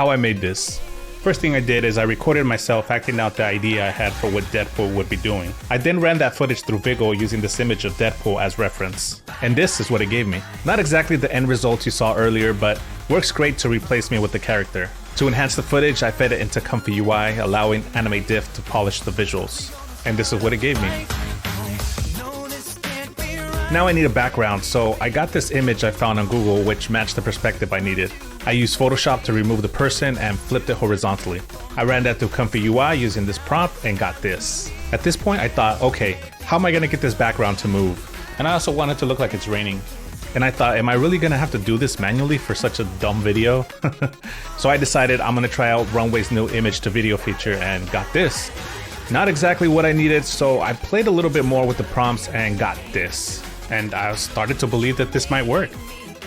how I made this. First thing I did is I recorded myself acting out the idea I had for what Deadpool would be doing. I then ran that footage through Viggle using this image of Deadpool as reference. And this is what it gave me. Not exactly the end result you saw earlier, but works great to replace me with the character. To enhance the footage, I fed it into ComfyUI, allowing AnimateDiff to polish the visuals. And this is what it gave me. Now I need a background, so I got this image I found on Google which matched the perspective I needed. I used Photoshop to remove the person and flipped it horizontally. I ran that through ComfyUI using this prompt and got this. At this point I thought, okay, how am I gonna get this background to move? And I also want it to look like it's raining. And I thought, am I really gonna have to do this manually for such a dumb video? So I decided I'm gonna try out Runway's new image to video feature and got this. Not exactly what I needed, so I played a little bit more with the prompts and got this. And I started to believe that this might work.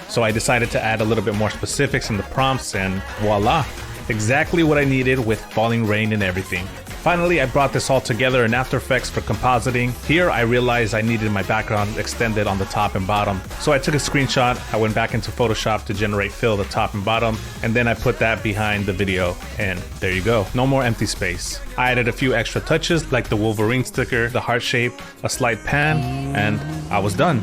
So I decided to add a little bit more specifics in the prompts and voila, exactly what I needed with falling rain and everything. Finally, I brought this all together in After Effects for compositing. Here I realized I needed my background extended on the top and bottom. So I took a screenshot, I went back into Photoshop to generate fill the top and bottom, and then I put that behind the video, and there you go. No more empty space. I added a few extra touches like the Wolverine sticker, the heart shape, a slight pan, and I was done.